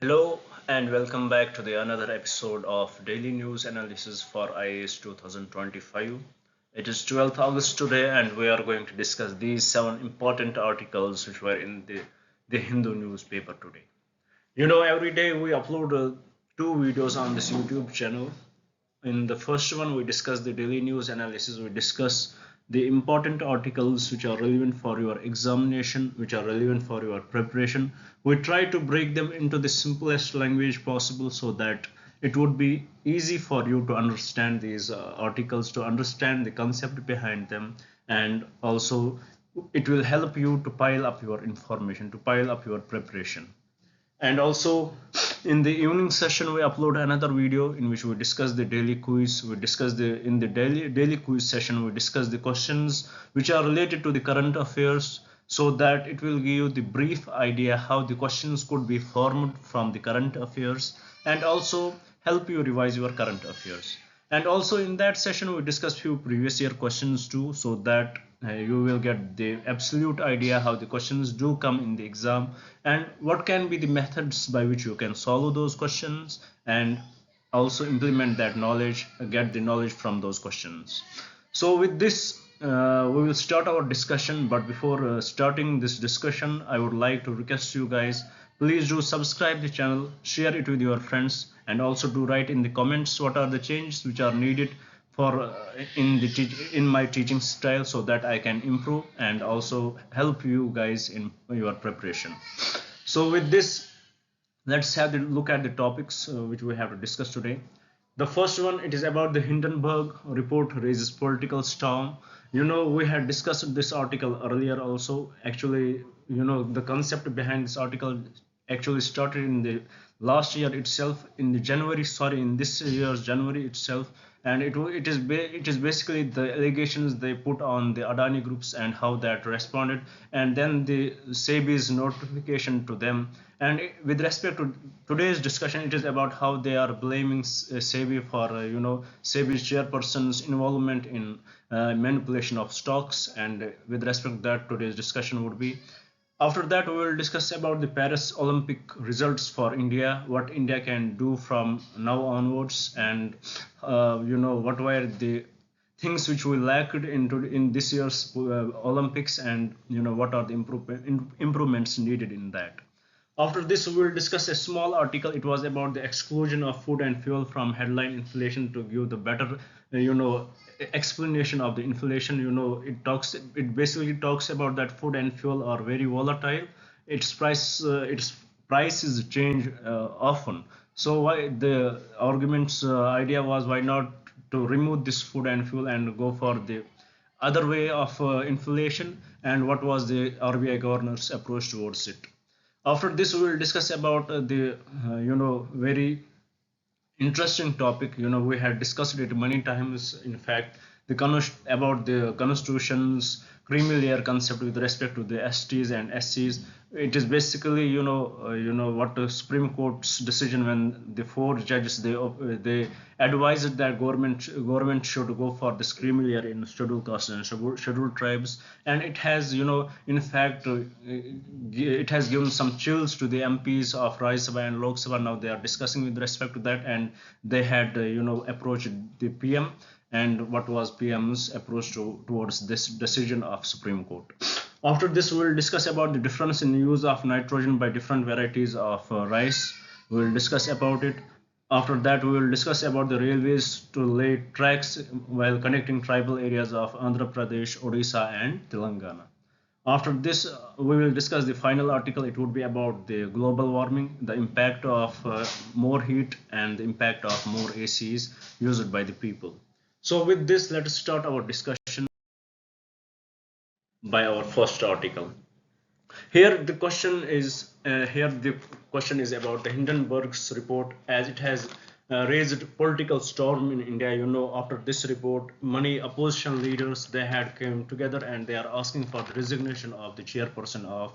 Hello and welcome back to the another episode of Daily News Analysis for IAS 2025. It is 12th August today and we are going to discuss these 7 important articles which were in the Hindu newspaper today. Every day we upload two videos on this YouTube channel. In the first one, we discuss the daily news analysis. We discuss the important articles which are relevant for your examination, which are relevant for your preparation. We try to break them into the simplest language possible so that it would be easy for you to understand these articles, to understand the concept behind them, and also it will help you to pile up your information, to pile up your preparation. And also in the evening session we upload another video in which we discuss the daily quiz. We discuss the in the daily quiz session we discuss the questions which are related to the current affairs, so that it will give you the brief idea how the questions could be formed from the current affairs, and also help you revise your current affairs. And also in that session we discuss few previous year questions too, so that you will get the absolute idea how the questions do come in the exam, and what can be the methods by which you can solve those questions, and also implement that knowledge, get the knowledge from those questions. So with this we will start our discussion, but before starting this discussion I would like to request you guys, please do subscribe the channel, share it with your friends, and also do write in the comments what are the changes which are needed for in my teaching style, so that I can improve and also help you guys in your preparation. So with this, let's have a look at the topics which we have to discuss today. The first one, it is about the Hindenburg report raises political storm. We had discussed this article earlier also. Actually, the concept behind this article actually started in the last year itself, in the January, sorry, in this year's January itself. And it is basically the allegations they put on the Adani groups and how that responded, and then the SEBI's notification to them. And with respect to today's discussion, it is about how they are blaming SEBI for SEBI's chairperson's involvement in manipulation of stocks. And with respect to that, today's discussion would be. After that, we will discuss about the Paris Olympic results for India, what India can do from now onwards, and what were the things which we lacked in this year's Olympics, and what are the improvements needed in that. After this, we will discuss a small article. It was about the exclusion of food and fuel from headline inflation to give the better, explanation of the inflation. It basically talks about that food and fuel are very volatile. Its prices change often. So why the argument's idea was, why not to remove this food and fuel and go for the other way of inflation, and what was the RBI governor's approach towards it. After this, we will discuss about the very interesting topic. We had discussed it many times. In fact, about the constitution's creamy layer concept with respect to the STs and SCs. It is basically what the Supreme Court's decision, when the four judges they advised that government should go for this creamy layer in scheduled castes and scheduled tribes. And it has in fact it has given some chills to the MPs of Rajya Sabha and Lok Sabha. Now they are discussing with respect to that, and they had approached the PM, and what was PM's approach towards this decision of Supreme Court. After this, we will discuss about the difference in use of nitrogen by different varieties of rice. We will discuss about it. After that, we will discuss about the railways to lay tracks while connecting tribal areas of Andhra Pradesh, Odisha, and Telangana. After this, we will discuss the final article. It would be about the global warming, the impact of more heat, and the impact of more ACs used by the people. So with this, let us start our discussion by our first article. Here the question is about the Hindenburg's report, as it has raised political storm in India. After this report, many opposition leaders, they had came together and they are asking for the resignation of the chairperson of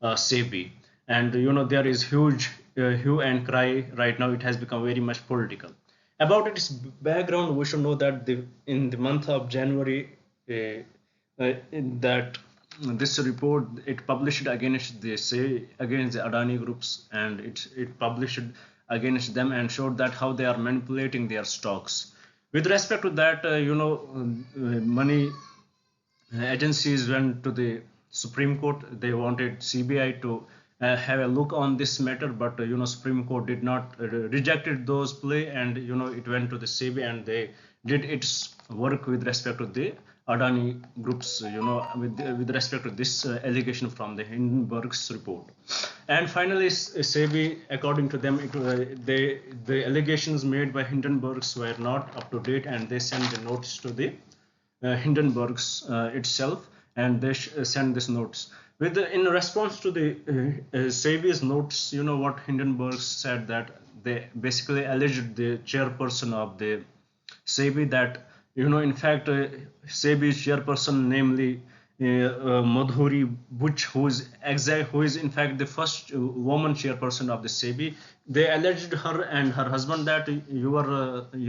SEBI. And there is huge hue and cry right now. It has become very much political. About its background, we should know that in the month of January, in that this report it published against the say against the Adani groups, and it published against them and showed that how they are manipulating their stocks. With respect to that, money agencies went to the Supreme Court. They wanted CBI to have a look on this matter, but Supreme Court did not rejected those play, and it went to the CBI and they did its work with respect to the Adani groups, with respect to this allegation from the Hindenburg's report. And finally, SEBI, according to them, the allegations made by Hindenburg's were not up to date, and they sent the notice to the Hindenburg's itself, and they sent this notice. In response to the SEBI's notice, what Hindenburg said, that they basically alleged the chairperson of the SEBI that in fact SEBI's chairperson, namely Madhuri Buch, who is in fact the first woman chairperson of the SEBI. They alleged her and her husband that you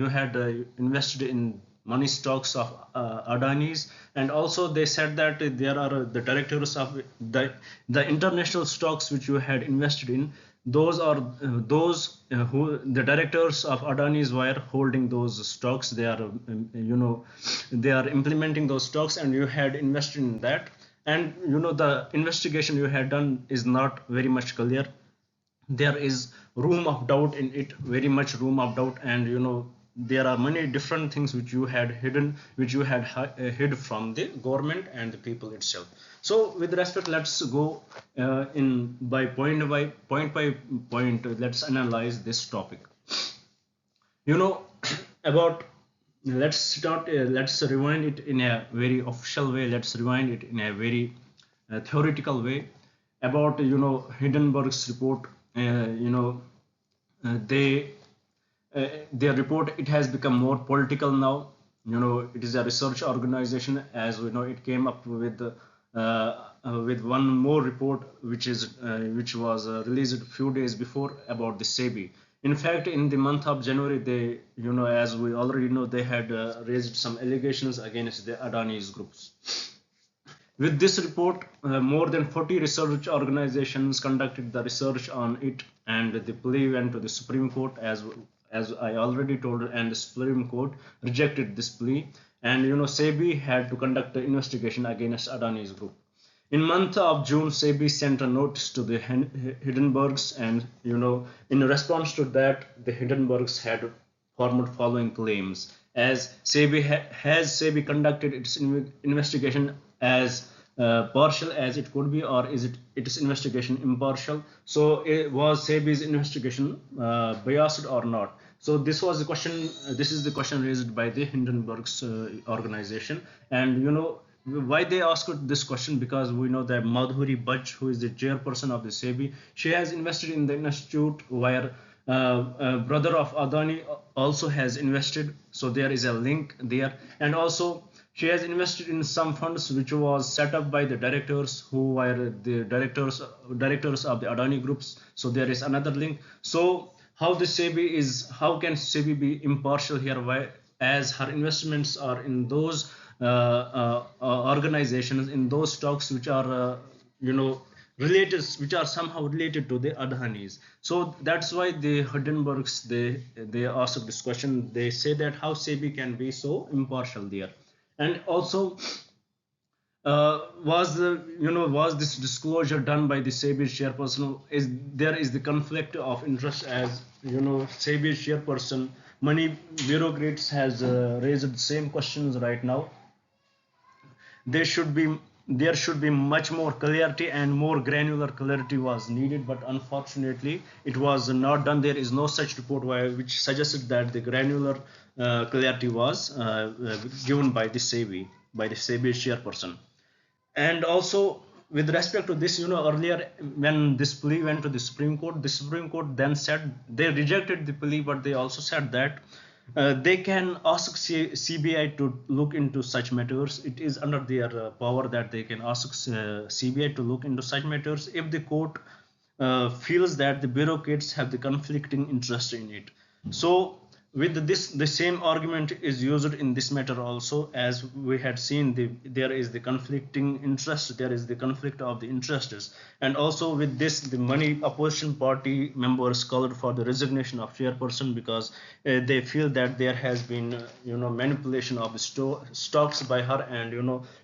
had invested in money stocks of Adani's, and also they said that there are the directors of the international stocks which you had invested in. Those are who the directors of Adani's were holding those stocks. They are they are implementing those stocks, and you had invested in that. And the investigation you had done is not very much clear. There is room of doubt in it, very much room of doubt, and there are many different things which you had hidden, which you had hid from the government and the people itself. So with respect, let's go in by point by point. Let's analyze this topic. About let's start. Let's rewind it in a very official way. Let's rewind it in a very theoretical way. About Hindenburg's report. They their report, it has become more political now. It is a research organization, as we know. It came up with one more report which was released a few days before about the SEBI. In fact, in the month of January, they as we already know, they had raised some allegations against the Adani's groups. With this report, more than 40 research organizations conducted the research on it, and the plea went to the Supreme Court, as I already told, and the Supreme Court rejected this plea. And SEBI had to conduct an investigation against Adani's group. In month of June, SEBI sent a notice to the Hindenburgs, and in response to that, the Hindenburgs had formed following claims. As SEBI conducted its investigation as partial as it could be, or is its investigation impartial? So was SEBI's investigation biased or not? So this was the question. This is the question raised by the Hindenburg's organization, and why they asked this question, because we know that Madhuri Buch, who is the chairperson of the SEBI, she has invested in the institute where brother of Adani also has invested. So there is a link there, and also she has invested in some funds which was set up by the directors who were the directors of the Adani groups. So there is another link. So how can SEBI be impartial here? Why, as her investments are in those organizations, in those stocks which are related, which are somehow related to the Adhanis. So that's why the Hindenburgs, they asked this question. They say that how SEBI can be so impartial there. And also, was this disclosure done by the SEBI chairperson? There is the conflict of interest, as SEBI chairperson, many bureaucrats has raised the same questions right now. There should be much more clarity, and more granular clarity was needed, but unfortunately it was not done. There is no such report which suggested that the granular clarity was given by the SEBI chairperson. And also, with respect to this, earlier when this plea went to the Supreme Court then said they rejected the plea, but they also said that they can ask CBI to look into such matters. It is under their power that they can ask CBI to look into such matters if the court feels that the bureaucrats have the conflicting interest in it. So with this, the same argument is used in this matter also. As we had seen, there is the conflicting interest, there is the conflict of the interests, and also with this, the money opposition party members called for the resignation of chairperson, because they feel that there has been manipulation of the stocks by her, and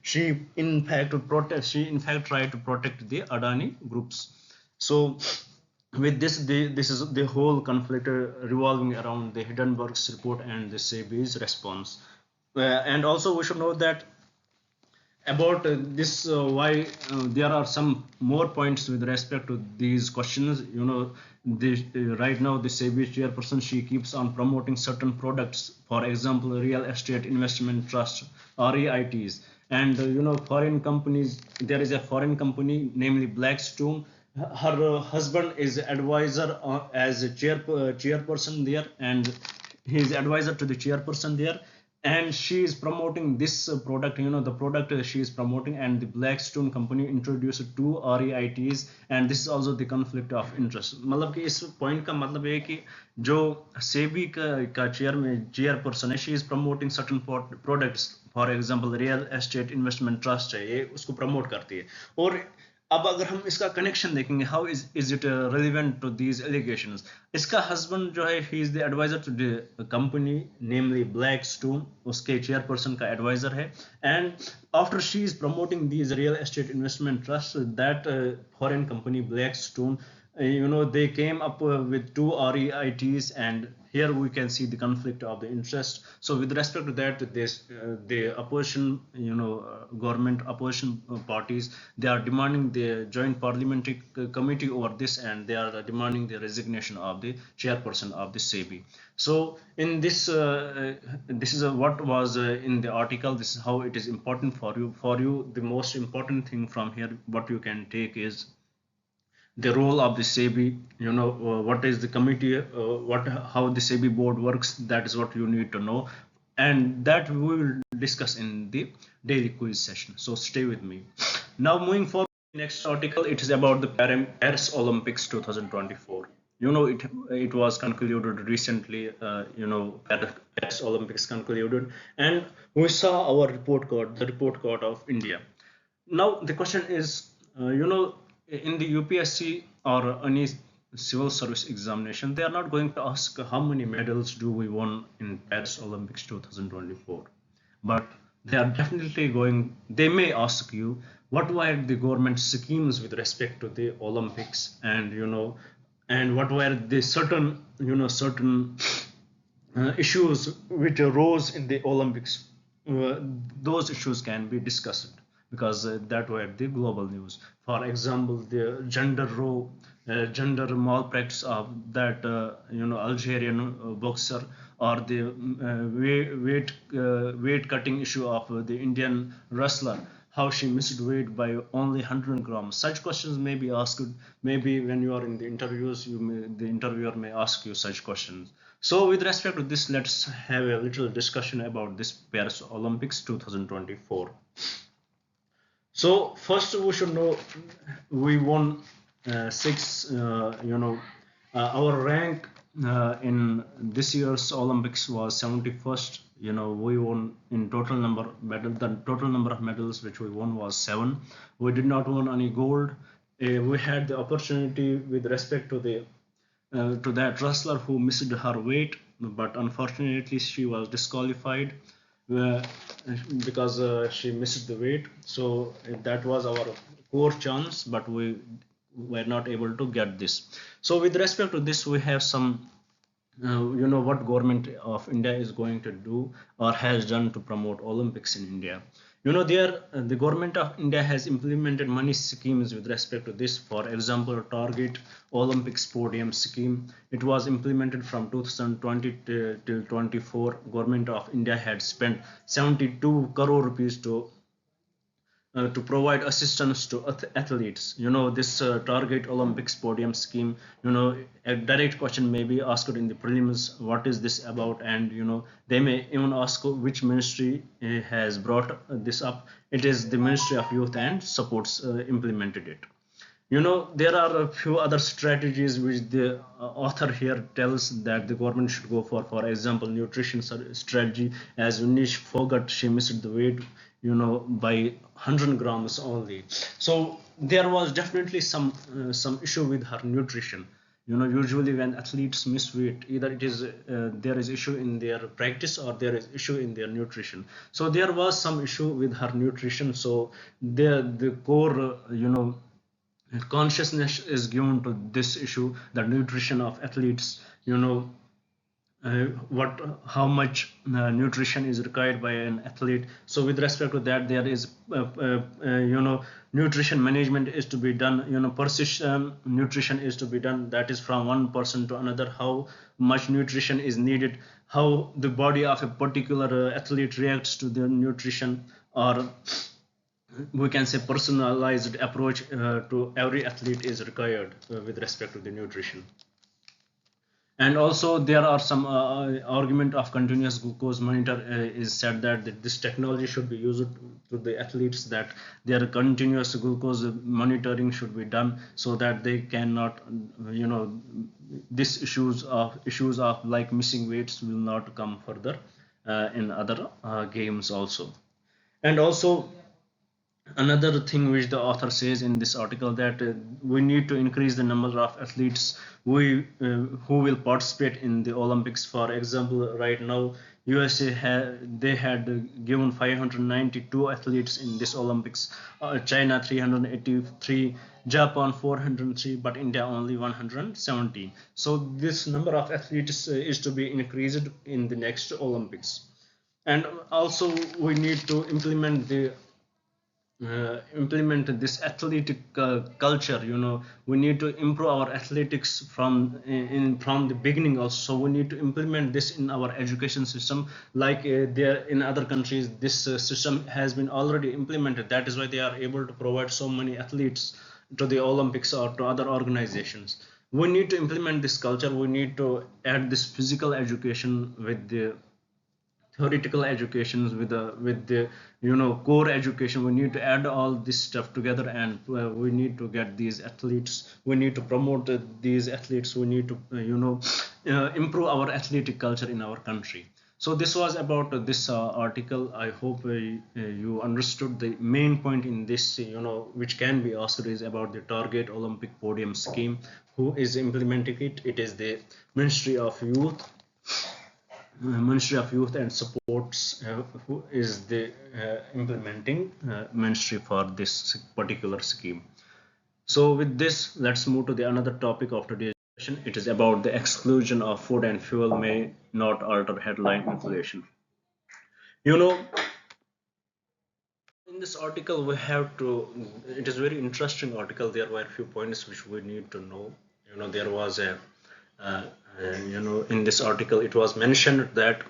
she in fact tried to protect the Adani groups. So with this, this is the whole conflict revolving around the Hindenburg's report and the SEBI's response. And also we should know that about this, why there are some more points with respect to these questions. Right now the SEBI chairperson, she keeps on promoting certain products, for example real estate investment trust, REITs, and foreign companies. There is a foreign company, namely Blackstone. Her husband is advisor as a chairperson there, and he is advisor to the chairperson there, and she is promoting this product, the product she is promoting, and the Blackstone company introduced two REITs, and this is also the conflict of interest. मतलब कि इस point का मतलब है कि जो सेबी का chairperson है, she is promoting certain products, for example real estate investment trust है, ये उसको promote करती है. और अब अगर हम इसका कनेक्शन देखेंगे, how is it relevant to these allegations, इसका हस्बैंड जो है, he is the advisor to the company namely Blackstone, उसके चेयरपर्सन का एडवाइजर है, and after she is promoting these real estate investment trusts, that foreign company Blackstone, they came up with two REITs, and here we can see the conflict of the interest. So with respect to that, this the opposition, government opposition parties, they are demanding the joint parliamentary committee over this, and they are demanding the resignation of the chairperson of the SEBI. So in this, this is what was in the article. This is how it is important for you. The most important thing from here, what you can take, is the role of the SEBI, what is the committee, how the SEBI board works. That is what you need to know, and that we will discuss in the daily quiz session. So stay with me. Now moving forward, next article, it is about the Paris Olympics 2024. It was concluded recently. Paris Olympics concluded, and we saw our report card, the report card of India. Now the question is, in the UPSC or any civil service examination, they are not going to ask how many medals do we won in Paris Olympics 2024, but they are definitely going. They may ask you what were the government schemes with respect to the Olympics, and and what were the certain issues which arose in the Olympics. Those issues can be discussed, because that were the global news. For example, the gender malpractice of that Algerian boxer, or the weight cutting issue of the Indian wrestler, how she missed weight by only 100 grams. Such questions may be asked. Maybe when you are in the interviews, the interviewer may ask you such questions. So with respect to this, let's have a little discussion about this Paris Olympics 2024. So first we should know, we won six. Our rank in this year's Olympics was 71st. We won in total number medal. The total number of medals which we won was 7. We did not win any gold. We had the opportunity with respect to the to that wrestler who missed her weight, but unfortunately she was disqualified because she missed the weight. So that was our core chance, but we were not able to get this. So with respect to this, we have some what government of India is going to do or has done to promote Olympics in India. The government of India has implemented many schemes with respect to this. For example, Target Olympics Podium scheme. It was implemented from 2020 till 24. Government of India had spent 72 crore rupees to provide assistance to athletes. This Target Olympics Podium scheme, a direct question may be asked in the prelims, what is this about? And they may even ask which ministry has brought this up. It is the Ministry of Youth and Sports implemented it. There are a few other strategies which the author here tells that the government should go for example, nutrition strategy. As Unish forgot, she missed the weight, by 100 grams only. So there was definitely some issue with her nutrition. Usually when athletes miss weight, either it is there is issue in their practice or there is issue in their nutrition. So there was some issue with her nutrition. So the core consciousness is given to this issue, the nutrition of athletes. What how much nutrition is required by an athlete. So with respect to that, there is nutrition management is to be done. Precision nutrition is to be done, that is from one person to another, how much nutrition is needed, how the body of a particular athlete reacts to their nutrition, or we can say personalized approach to every athlete is required with respect to the nutrition. And also there are some argument of continuous glucose monitor is said that this technology should be used to the athletes, that their continuous glucose monitoring should be done so that they cannot these issues of like missing weights will not come further in other games also. And also another thing which the author says in this article, that we need to increase the number of athletes who will participate in the Olympics. For example, right now USA they had given 592 athletes in this Olympics, China 383, Japan 403, but India only 117. So this number of athletes is to be increased in the next Olympics. And also we need to implement this athletic culture. We need to improve our athletics from the beginning also. So we need to implement this in our education system, like there in other countries this system has been already implemented. That is why they are able to provide so many athletes to the Olympics or to other organizations. We need to implement this culture. We need to add this physical education with the theoretical educations, with the core education. We need to add all this stuff together, and we need to get these athletes, we need to promote these athletes, we need to improve our athletic culture in our country. So this was about this article. I hope you understood the main point in this, which can be asked, is about the target Olympic podium scheme. Who is implementing it? It is the Ministry of Youth and Sports, who is the implementing ministry for this particular scheme. So with this, let's move to the another topic of today's session. It is about the exclusion of food and fuel may not alter headline inflation. You know, in this article we have to. It is a very interesting article. There were a few points which we need to know. There was a uh, in this article it was mentioned that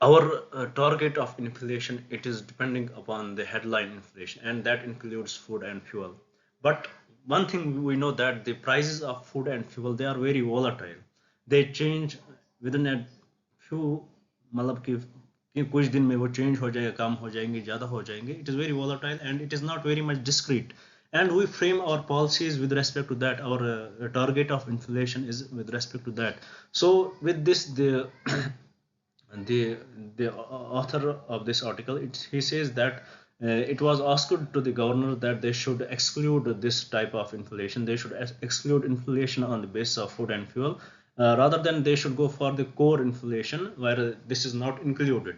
our target of inflation, it is depending upon the headline inflation, and that includes food and fuel. But one thing we know, that the prices of food and fuel, they are very volatile. They change within a few, मतलब कि कुछ दिन में वो change हो जाएगा, कम हो जाएंगे, ज़्यादा हो जाएंगे. It is very volatile and it is not very much discrete. And we frame our policies with respect to that. Our target of inflation is with respect to that. So with this, the author of this article, he says that it was asked to the governor that they should exclude this type of inflation. They should exclude inflation on the basis of food and fuel, rather than they should go for the core inflation where this is not included.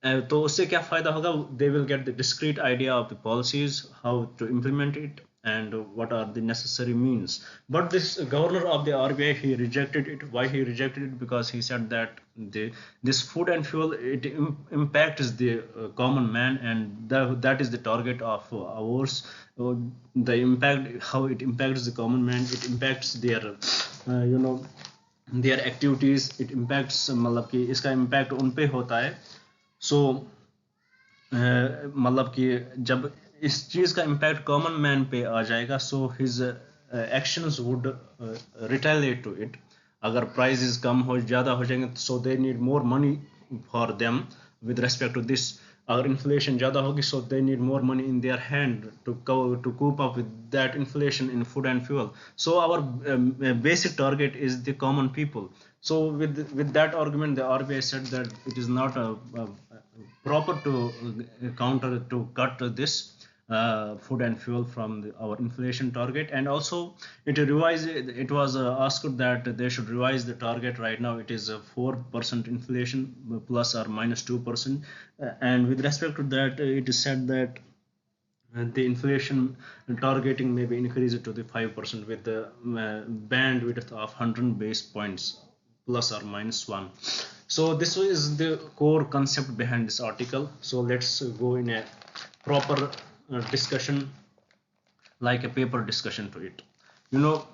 तो उससे क्या फायदा होगा? They will get the discrete idea of the policies, how to implement it, and what are the necessary means. But this governor of the RBI, he rejected it. Why he rejected it? Because he said that this food and fuel, it impacts the common man, and that is the target of ours. The impact, how it impacts the common man, it impacts their their activities, it impacts, मतलब कि इसका impact उन पे होता है. सो मतलब कि जब इस चीज़ का इम्पैक्ट कॉमन मैन पे आ जाएगा, so his actions would retaliate to it. अगर प्राइसेस कम हो ज़्यादा हो जाएंगे, so they need more money for them with respect to this. अगर inflation ज़्यादा होगी, so they need more money in their hand to cope up with that inflation in food and fuel. So our basic target is the common people. So with that argument, the RBI said that it is not proper to counter to cut this food and fuel from our inflation target. And also it was asked that they should revise the target. Right now it is 4% inflation plus or minus 2%, and with respect to that, it is said that the inflation targeting may be increased to the 5% with the bandwidth of 100 base points plus or minus 1. So this is the core concept behind this article. So let's go in a proper discussion, like a paper discussion to it. You know,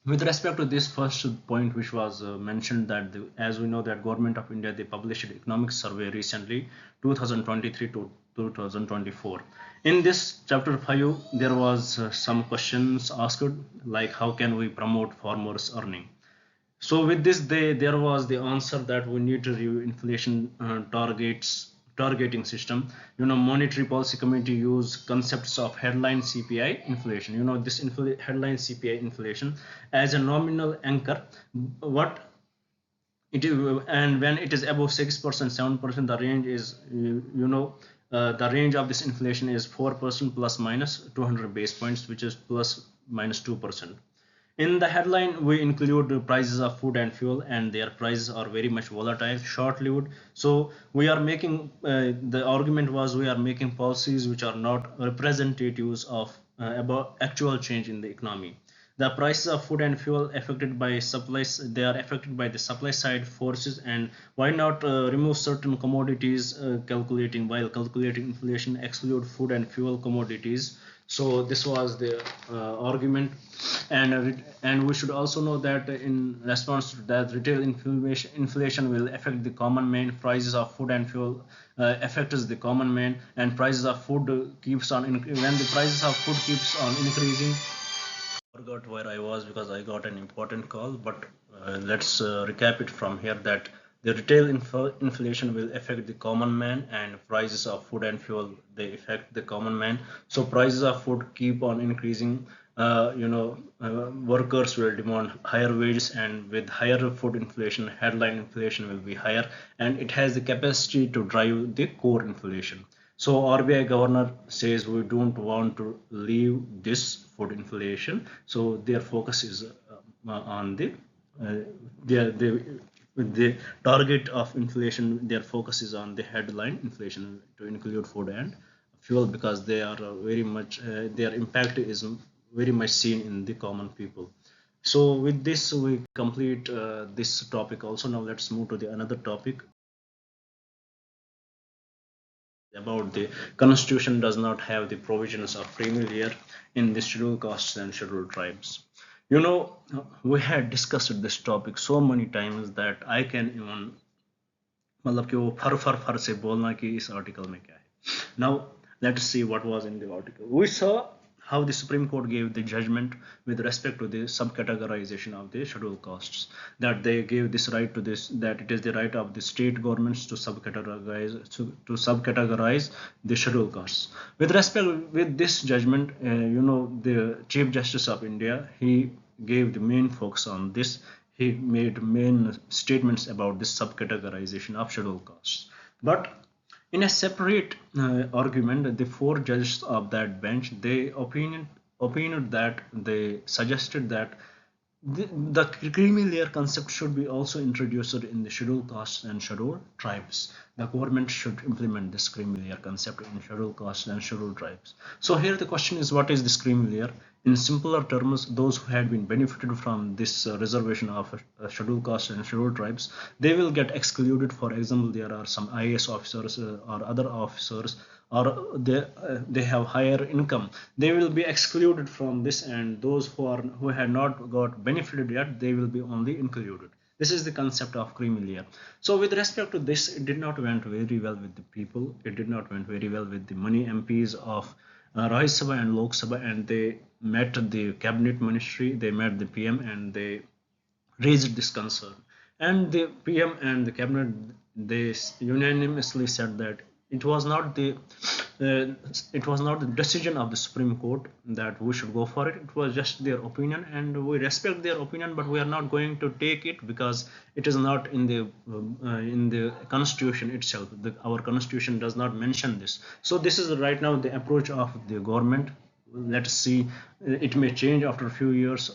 with respect to this first point, which was mentioned, that as we know that government of India, they published economic survey recently, 2023 to 2024. In this chapter 5, there was some questions asked, like how can we promote farmers earning. So with this, there was the answer that we need to review inflation targeting system. You know, monetary policy committee use concepts of headline CPI inflation. You know, this headline CPI inflation as a nominal anchor. What it is, and when it is above 6%, 7%, the range is the range of this inflation is 4% plus minus 200 base points, which is plus minus 2%. In the headline, we include the prices of food and fuel, and their prices are very much volatile, short-lived. So we are making the argument was we are making policies which are not representatives of about actual change in the economy. The prices of food and fuel affected by supplies, they are affected by the supply side forces, and why not remove certain commodities, calculating inflation, exclude food and fuel commodities. So this was the argument. And we should also know that in response to that, retail inflation will affect the common man. Prices of food and fuel affects the common man, and prices of food keeps on when the prices of food keeps on increasing. Forgot where I was because I got an important call, but let's recap it from here, that the retail inflation will affect the common man, and prices of food and fuel, they affect the common man. So prices of food keep on increasing. Workers will demand higher wages, and with higher food inflation, headline inflation will be higher, and it has the capacity to drive the core inflation. So RBI governor says we don't want to leave this food inflation. So their focus is on the target of inflation. Their focus is on the headline inflation to include food and fuel, because they are very much their impact is very much seen in the common people. So with this, we complete this topic also. Now let's move to the another topic about the constitution does not have the provisions of creamy layer in the scheduled castes and scheduled tribes. You know, we had discussed this topic so many times that I can even मतलब कि वो फर से बोलना कि इस article में क्या है. Now let's see what was in the article. We saw how the Supreme Court gave the judgment with respect to the subcategorization of the scheduled castes, that they gave this right to this, that it is the right of the state governments to subcategorize the scheduled castes. With respect with this judgment, the Chief Justice of India, he gave the main focus on this. He made main statements about this subcategorization of scheduled castes. But in a separate argument, the four judges of that bench, they opined that they suggested that the creamy layer concept should be also introduced in the scheduled castes and scheduled tribes. The government should implement this creamy layer concept in scheduled castes and scheduled tribes. So here the question is, what is this creamy layer? In simpler terms, those who had been benefited from this reservation of scheduled castes and scheduled tribes, they will get excluded. For example, there are some IAS officers or other officers, or they have higher income, they will be excluded from this, and those who had not got benefited yet, they will be only included. This is the concept of creamy layer. So with respect to this, it did not went very well with the people. It did not went very well with the many MPs of Rajya Sabha and Lok Sabha, and they met the cabinet ministry, they met the PM, and they raised this concern. And the PM and the cabinet, they unanimously said that it was not the it was not the decision of the Supreme Court that we should go for it. It was just their opinion, and we respect their opinion, but we are not going to take it because it is not in the Constitution itself. Our Constitution does not mention this. So this is right now the approach of the government. Let us see. It may change after a few years.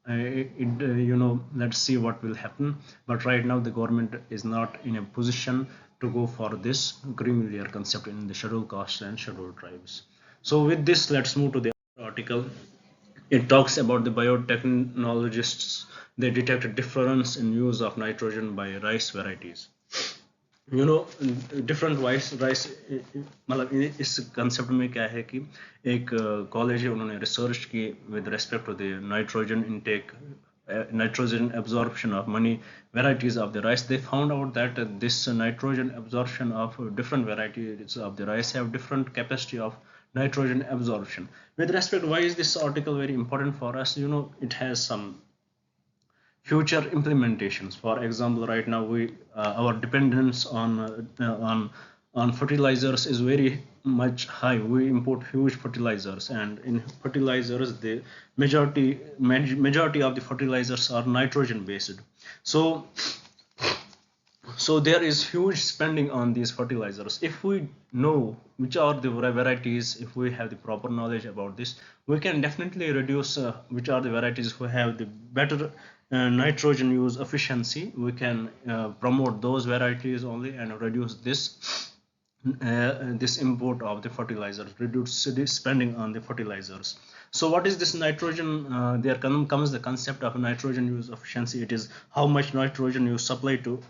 Let's see what will happen, but right now the government is not in a position to go for this creamy layer concept in the scheduled castes and scheduled tribes. So with this, let's move to the article. It talks about the biotechnologists. They detected difference in use of nitrogen by rice varieties. Different rice मतलब इस concept में क्या है कि एक college है, उन्होंने research की with respect to the nitrogen intake, nitrogen absorption of many varieties of the rice. They found out that this nitrogen absorption of different varieties of the rice have different capacity of nitrogen absorption. With respect, why is this article very important for us? It has some future implementations. For example, right now our dependence on fertilizers is very much high. We import huge fertilizers, and in fertilizers the majority of the fertilizers are nitrogen based. So there is huge spending on these fertilizers. If we know which are the varieties, if we have the proper knowledge about this, we can definitely reduce which are the varieties who have the better nitrogen use efficiency. We can promote those varieties only and reduce this import of the fertilizers, reduce the spending on the fertilizers. So what is this nitrogen? There comes the concept of nitrogen use efficiency. It is how much nitrogen you supply to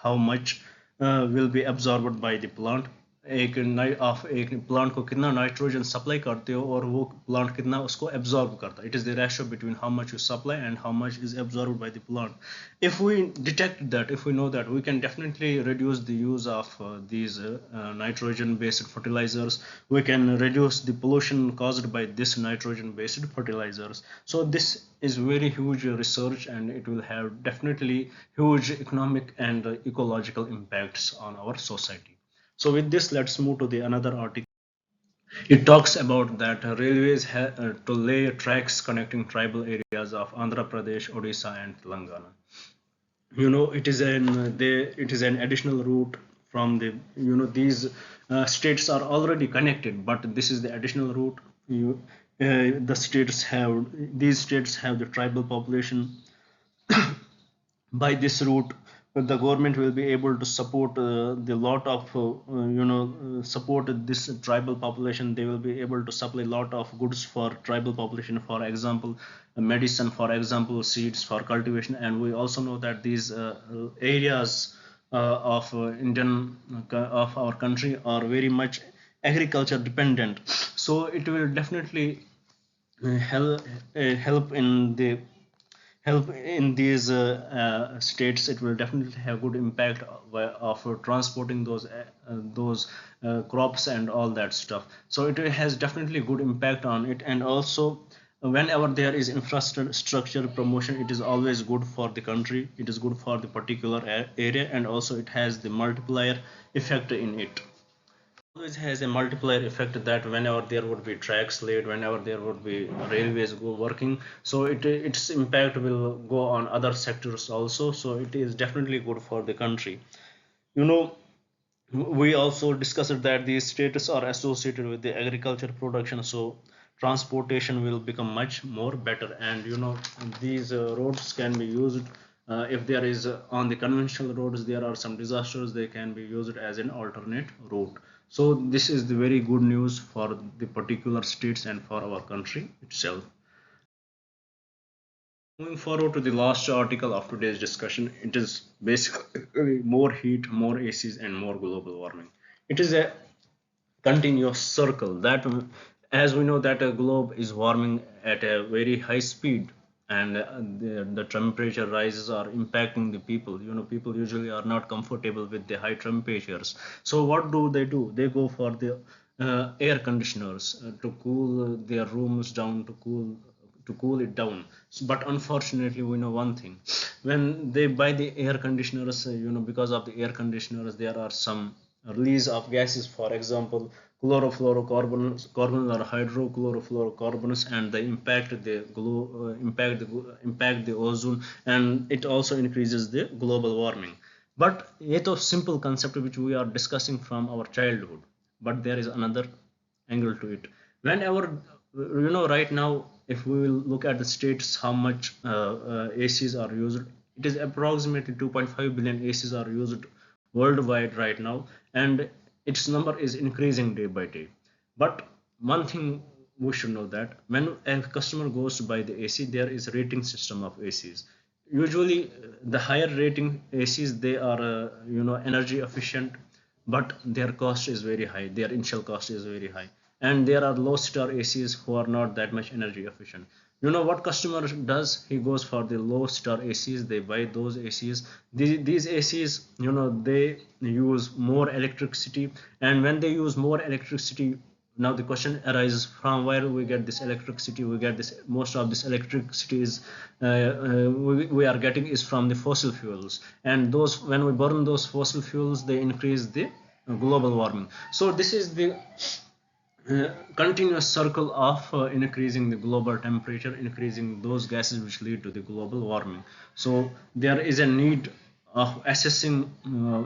how much will be absorbed by the plant. एक plant को कितना nitrogen supply करते हो और वो plant कितना उसको absorb करता है. It is the ratio between how much you supply and how much is absorbed by the plant. If we detect that, if we know that, we can definitely reduce the use of these nitrogen based fertilizers. We can reduce the pollution caused by this nitrogen based fertilizers. So this is very huge research, and it will have definitely huge economic and ecological impacts on our society. So with this, let's move to the another article. It talks about that railways to lay tracks connecting tribal areas of Andhra Pradesh, Odisha, and Telangana. It is an additional route from the these states are already connected, but this is the additional route. These states have the tribal population. By this route, the government will be able to support the lot of support this tribal population. They will be able to supply lot of goods for tribal population, for example medicine, for example seeds for cultivation. And we also know that these areas of of our country are very much agriculture dependent. So it will definitely help in the help in these states. It will definitely have good impact of transporting those crops and all that stuff. So it has definitely good impact on it. And also whenever there is infrastructure promotion, it is always good for the country, it is good for the particular area, and also it has the multiplier effect in it. Always has a multiplier effect, that whenever there would be tracks laid, whenever there would be railways go working, so its impact will go on other sectors also. So it is definitely good for the country. you know we also discussed that these states are associated with the agriculture production, so transportation will become much more better. And these roads can be used, if there is on the conventional roads there are some disasters, they can be used as an alternate route. So this is the very good news for the particular states and for our country itself. Moving forward to the last article of today's discussion, it is basically more heat, more ACs, and more global warming. It is a continuous circle that, as we know, that a globe is warming at a very high speed, and the temperature rises are impacting the people. People usually are not comfortable with the high temperatures. So what do? They go for the air conditioners to cool their rooms down, to cool it down. But unfortunately, we know one thing: when they buy the air conditioners, because of the air conditioners there are some release of gases, for example, chlorofluorocarbons, carbons or hydrochlorofluorocarbons, and they impact the ozone, and it also increases the global warming. But it a simple concept which we are discussing from our childhood, but there is another angle to it. Whenever, right now, if we will look at the states, how much ACs are used, it is approximately 2.5 billion ACs are used worldwide right now, and its number is increasing day by day. But one thing we should know, that when a customer goes to buy the AC, there is a rating system of ACs. Usually, the higher rating ACs, they are energy efficient, but their cost is very high. Their initial cost is very high, and there are low star ACs who are not that much energy efficient. What customer does? He goes for the low star ACs. They buy those ACs. These ACs, they use more electricity, and when they use more electricity, now the question arises, from where we get this electricity? We get this, most of this electricity is we are getting is from the fossil fuels, and those, when we burn those fossil fuels, they increase the global warming. So this is the continuous circle of increasing the global temperature, increasing those gases which lead to the global warming. So there is a need of assessing.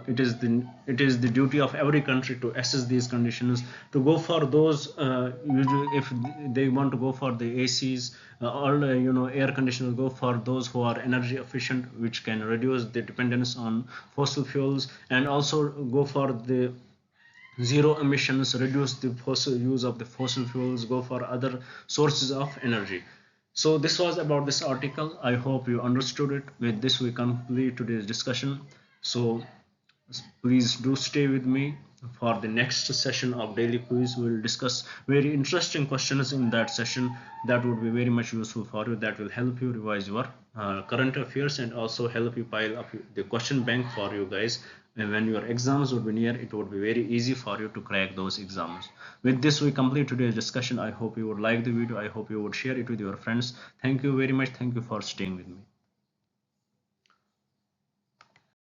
It is the duty of every country to assess these conditions, to go for those, usually if they want to go for the ACs, or air conditioners, go for those who are energy efficient, which can reduce the dependence on fossil fuels, and also go for the zero emissions, reduce the fossil use of the fossil fuels, go for other sources of energy. So this was about this article. I hope you understood it. With this, we complete today's discussion. So please do stay with me for the next session of daily quiz. We will discuss very interesting questions in that session that would be very much useful for you, that will help you revise your current affairs, and also help you pile up the question bank for you guys. And when your exams would be near, it would be very easy for you to crack those exams. With this, we complete today's discussion. I hope you would like the video. I hope you would share it with your friends. Thank you very much. Thank you for staying with me.